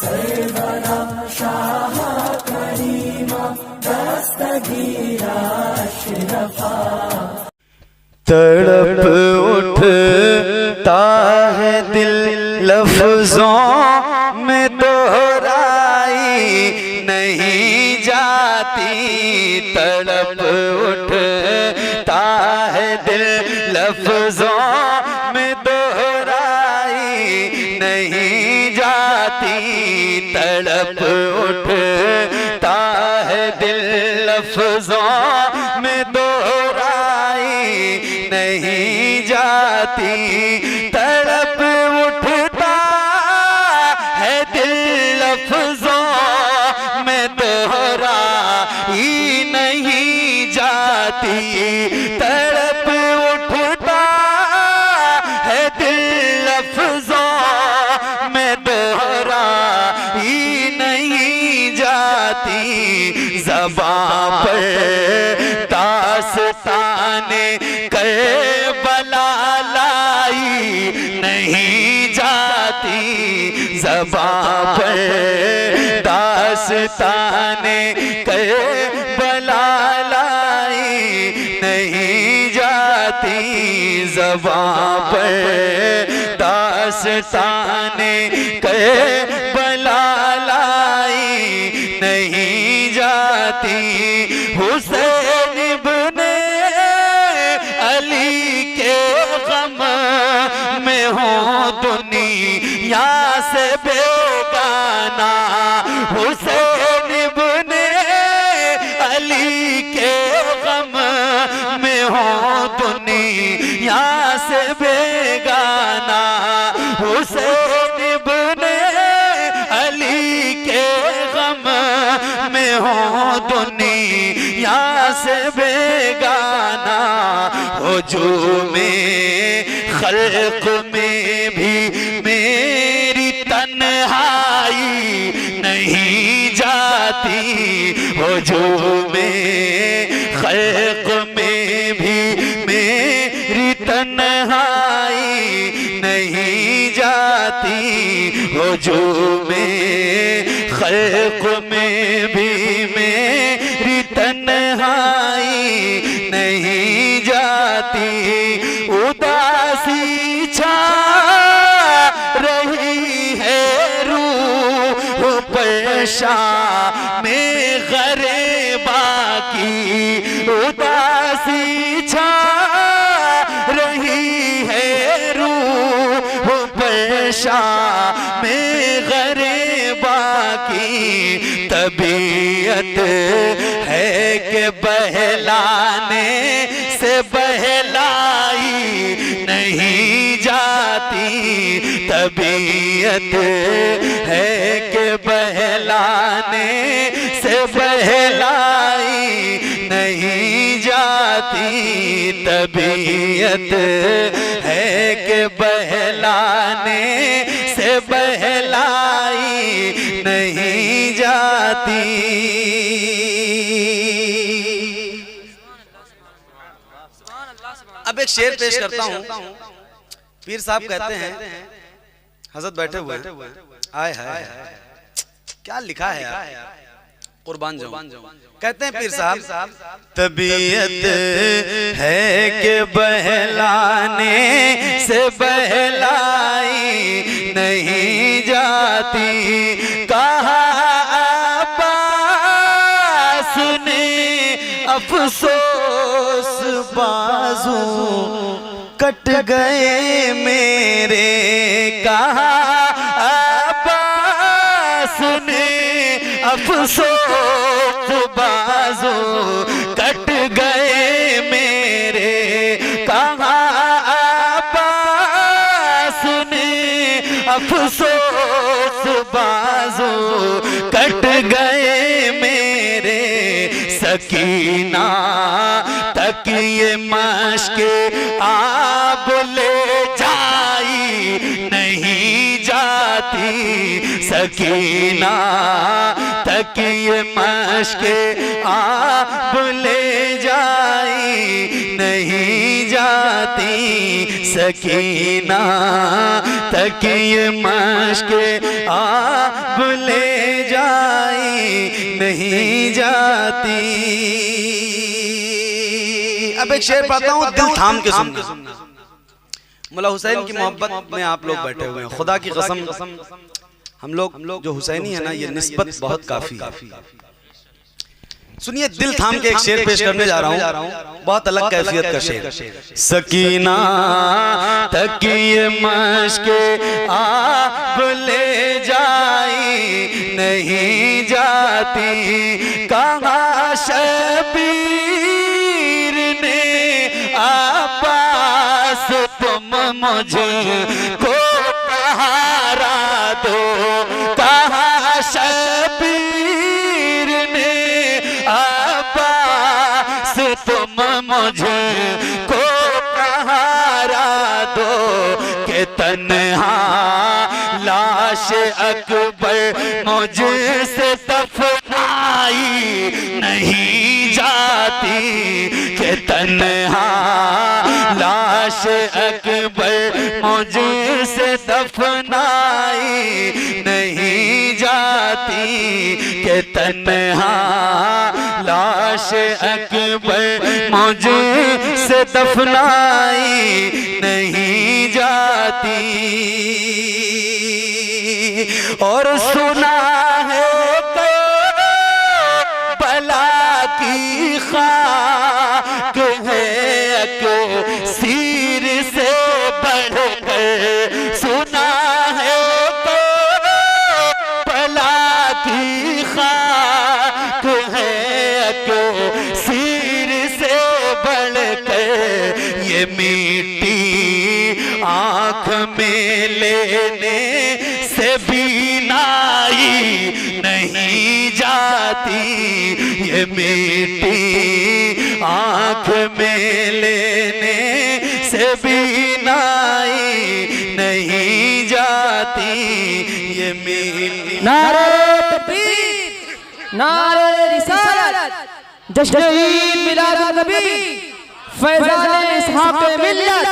सरवरा शाह करीमा दस्तगीरा अशरफा। तड़प उठता है दिल लफ्जों में दोहराई नहीं जाती। तड़प उठता है दिल लफ्जों में दोहराई नहीं जाती। तड़प उठता है दिल लफ्जों में नहीं जाती। तड़प उठता है दिल लफ्जों में दोहराई नहीं जाती। तड़प उठता है दिल लफ्जों में दोहराई नहीं जाती। ज़बां पर दास्ताने करबला लाई नहीं जाती। ज़बां पर दास्ताने करबला लाई नहीं जाती। ज़बां पर दास्ताने करबला लाई नहीं जाती। हुसैन इब्ने अली के गम में हो दुनिया से बेगाना। हुसैन इब्ने अली के गम में हो दुनिया से बेगाना। हुसैन इब्ने अली के गम में हो दुनिया से बेगाना। हुजूमे खल्क में भी मेरी तन्हाई नहीं जाती। हुजूमे खल्क में भी मेरी तन्हाई नहीं जाती। हुजूमे खल्क में भी मेरी तन्हाई नहीं जाती। उदासी छा रही है रूह पर में ग़रीबा की। उदासी छा रही है रूह पर में ग़रीबा की। तबीयत है कि बहलाने से बहलाई नहीं जाती। तबीयत है कि बहलाने से बहलाई नहीं जाती। तबीयत है कि बहलाने से बहलाई नहीं जाती। अब एक शेर पेश करता हूँ। पीर साहब कहते हैं, हजरत बैठे हुए आए हाय क्या लिखा है यार, कुर्बान जाऊं। कहते हैं पीर साहब, तबीयत है कि बहलाने से बहलाई नहीं जाती। कहा अब्बास ने अफसोस बाजू कट गए मेरे। कहा अब्बास ने अफसोस बाजू कट गए मेरे। कहा अब्बास ने अफसोस बाजू कट गए मेरे। सकीना तक ये मश्क आब ले जाई नहीं जाती। जाती सकीना तक ये मश्के आप ले जाई नहीं जाती सकीना तक ये मश्के आप ले जाई नहीं जाती। अब एक शेर पढ़ता हूँ, दिल थाम के सुनना। मुल्ला हुसैन की मोहब्बत में आप लोग बैठे हुए हैं, खुदा की कसम हम लोग जो हुसैनी है ना, ये निस्बत बहुत काफी। सुनिए, दिल थाम के एक शेर पेश करने जा रहा हूँ, बहुत अलग कैफियत का शेर। सकीना तक ये मश्के आप ले जाई नहीं जाती, कहाँ शबीर ने आपास तुम मुझको सहारा दो, कहाँ शबीर ने आपास तुम मुझको सहारा दो, के तन्हा लाश अकबर मुझसे दफनाई नहीं जाती, के तन्हा लाश अकबर मुझसे दफनाई नहीं जाती, के तन्हा लाश अकबर मुझसे दफनाई नहीं जाती। और सुना है तो बला की खाक है सिर से बढ़कर, सुना है तो बला की खाक है सिर से बढ़कर, ये मिट्टी आँख में लेने से बीनाई नहीं जाती, ये मिट्टी आँख में लेने से बीनाई नहीं जाती, ये मिट्टी। नारे तकबीर, नारे रिसालत, जश्न ईद मिलाद नबी, फैज़ान इसहाक़ मिल्लत,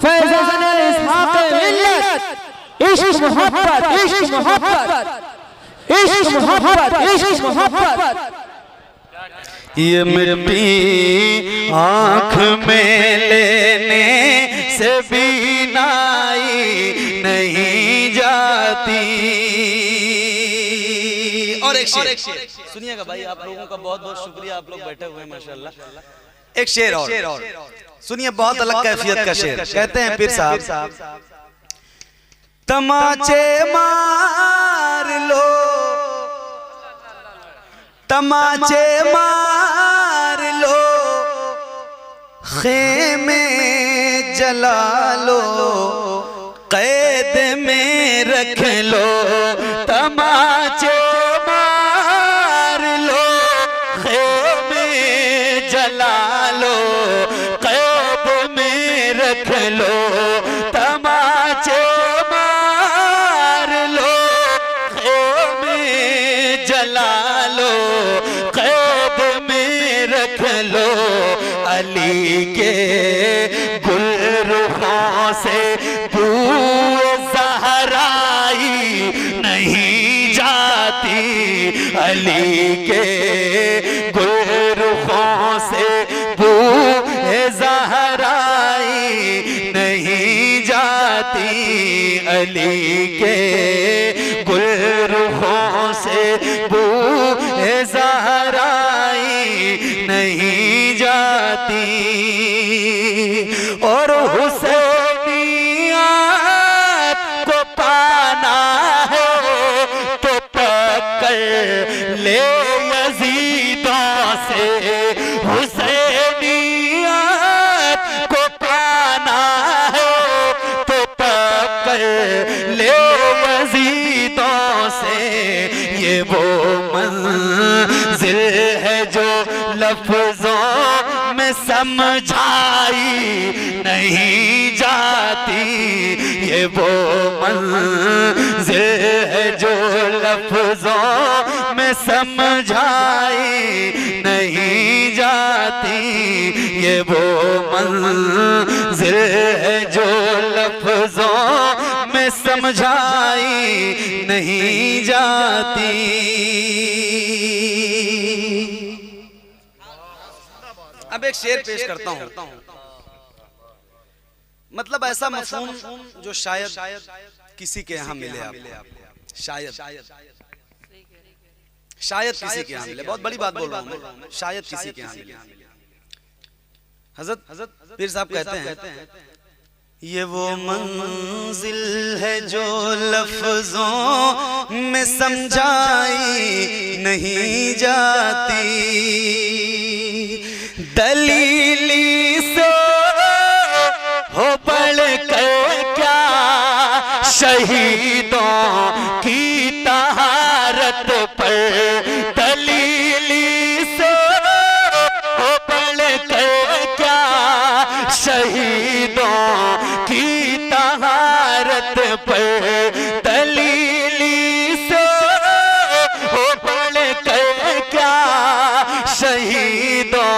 फैज़ान इसहाक़ मिल्लत, इश्क मोहब्बत, इश्क मोहब्बत, इश्क मोहब्बत, इश्क मोहब्बत। ये मिट्टी आँख में लेने से बीनाई नहीं जाती। और एक शेर सुनिएगा भाई, आप लोगों का बहुत बहुत शुक्रिया, आप लोग बैठे हुए हैं माशाल्लाह। एक शेर और सुनिए, बहुत अलग कैफियत का शेर। कहते हैं पीर साहब, तमाचे मार लो, तमाचे मार लो, खेमे जला लो, कैद में रख लो, तमाचे मार लो, खेमे जला लो, कैद में रख लो, तमाचे मार लो, खेमे जला लो, कैद में रख लो, अली के गुलरुखों से बूए ज़हराई नहीं जाती, अली के गुलरुखों से बूए ज़हराई नहीं जाती, अली के गुलरुखों से बूए ज़हराई नहीं जाती। और हुसैनियत को पाना है तो पकड़ ले यजीदों से, हुसैनियत को पाना है तो पकड़ ले यजीदों से, ये वो मंजिल है जो लफ्जों में समझाई नहीं जाती, ये वो मंज़िल है जो लफ्ज़ों में समझाई नहीं जाती, ये वो मंज़िल है जो लफ्ज़ों में समझाई नहीं जाती। अब एक शेर पेश करता हूँ, मतलब ऐसा मफ़हूम जो शायद किसी के यहाँ मिले आपको, शायद किसी के यहाँ मिले। बहुत बड़ी बात बोल रहा हूँ मैं, शायद किसी के यहाँ मिले। हज़रत पीर साहब कहते हैं, ये वो मंजिल है जो लफ्जों में समझाई नहीं जाती, दलीली से हो बढ़ कर क्या शहीदों की तहारत पर, दलीली से हो बढ़ कर क्या शहीदों की तहारत पर, दलीली से हो बढ़ कर क्या शहीदों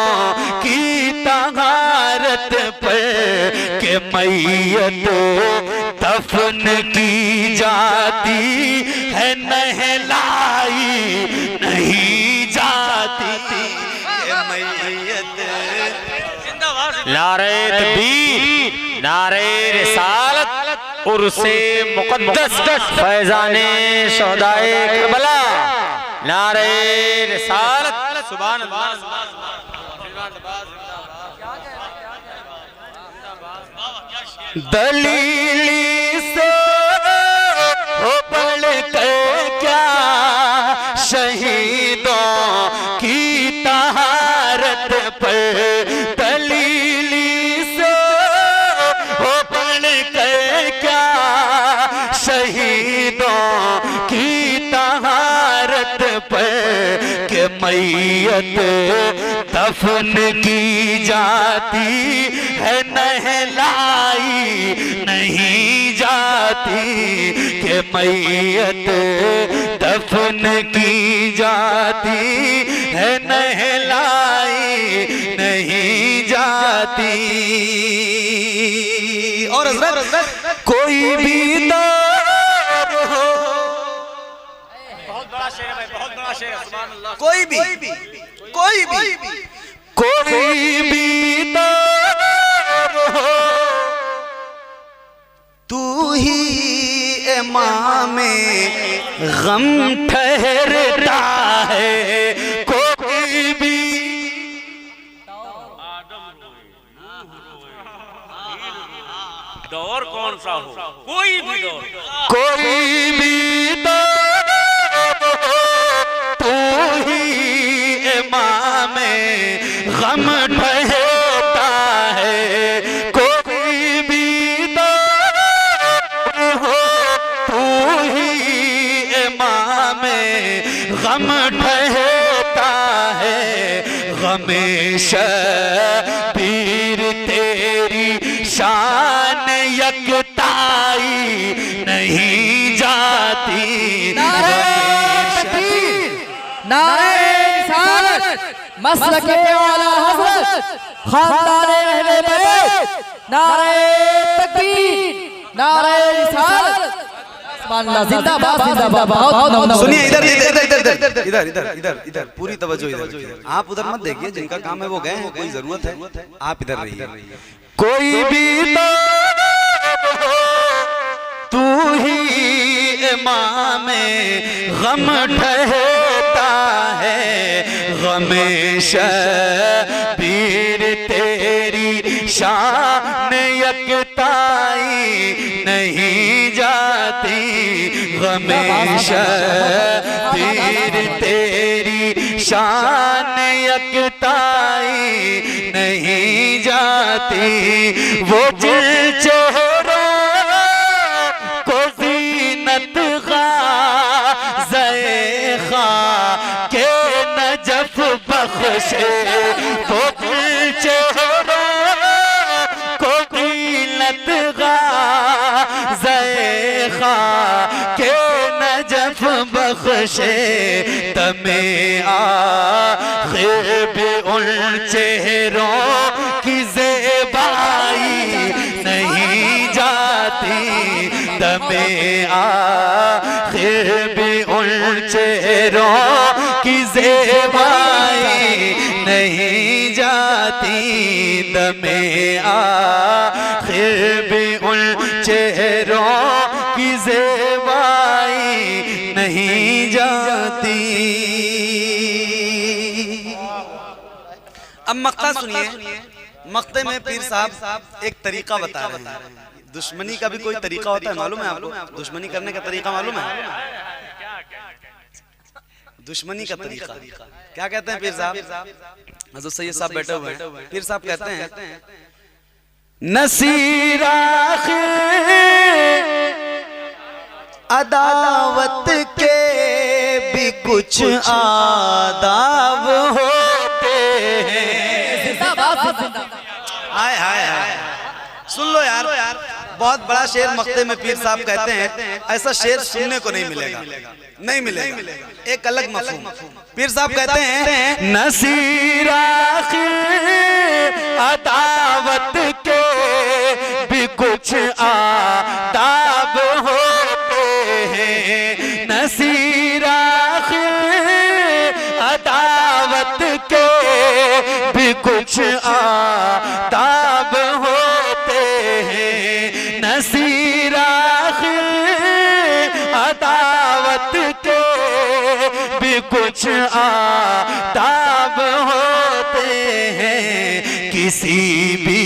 की तहारत पर, के मैयत दफन की जाती है नहलाई नहीं जाती, ये मैयत। नारे तकबीर, नारे रिसालत, उर्से मुक़द्दस, फैज़ाने शहदाए करबला, नारे रिसालत, सुभान अल्लाह। दलीली से हो बढ़ कर क्या शहीदों की तहारत पर, दलीली से हो बढ़ कर क्या शहीदों की तहारत पर, के मैयत दफन की जाती है नहलाई नहीं जाती, के मैयत दफन की जाती है नहलाई नहीं जाती। और हज़रत कोई भी दौर हो, बहुत बड़ा शेर है भाई, बहुत बड़ा शेर है, सुभान अल्लाह। कोई भी दौर हो, तू ही इमामे गम ठहरता है, कोई भी दौर कौन सा हो, कोई भी दौर, कोई भी दौर हो, तू ही इमामे गम ठहरता है, कोई भी दौर हो, तू ही इमामे गम ठहरता है, गमे शबीर तेरी शान यकताई नहीं जाती, नारे रिसालत, मसलके आला हज़रत, खानदाने अहले बैत, नारे तकबीर, नारे रिसालत, सुभान अल्लाह, जिंदाबाद जिंदाबाद। बहुत सुनिए, इधर इधर इधर इधर इधर इधर इधर इधर पूरी तवज्जो इधर। आप उधर मत देखिए, जिनका काम है वो गए हैं, कोई जरूरत है आप इधर रहिए। कोई भी तू ही इमामे गम ठहरता है, गमे शबीर तेरी शान यकताई नहीं जाती, गमे शबीर तेरी शान यकताई नहीं जाती, वो जिल चेहरों को जीनत ग़ाज़े ख़ा के नजफ बख्शे वो दिल चेहरों को कीलत गाज़े खाके नजफ बख्शे तमे आखिर भी उन चेहरों की ज़ेबाई नहीं जाती तमे आखिर भी उन चेहरों की ज़ेबाई नहीं जाती दमे आखिर भी उन चेहरों की ज़ेबाई नहीं जाती। अब मक्ता सुनिए। मक्ते में पीर साहब एक तरीका बता रहे हैं। दुश्मनी का भी कोई तरीका होता है, मालूम है आपको? दुश्मनी करने का तरीका मालूम है? दुश्मनी का तरीका क्या कहते हैं पीर साहब? हज़रत सैयद साहब बैठे हुए हैं। पीर साहब कहते हैं नसीरा अदावत के भी कुछ आदाब होते हैं। हाय हाय हाय, सुन लो यार, बहुत बड़ा शेर मक्ते में पीर साहब कहते हैं, ऐसा शेर सुनने को नहीं मिलेगा, नहीं मिलेगा। एक अलग मफहूम पीर साहब कहते हैं नसीरा अदावत के भी कुछ आदाब होते हैं। नसीरा अदावत के भी कुछ आदाब होते हैं। नसीरा अदावत के भी कुछ आदाब होते हैं। किसी भी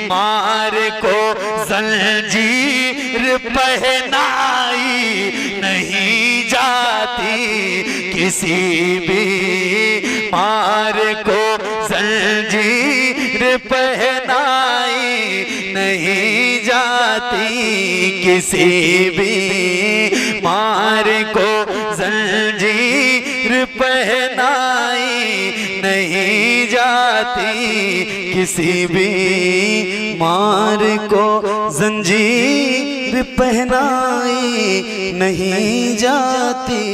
मार को जंजीर पहनाई नहीं जाती। किसी भी मार को जंजीर पहनाई नहीं जाती। किसी भी मार को जंजीर पहनाई नहीं जाती। किसी भी मार को जंजीर पहनाई नहीं जाती।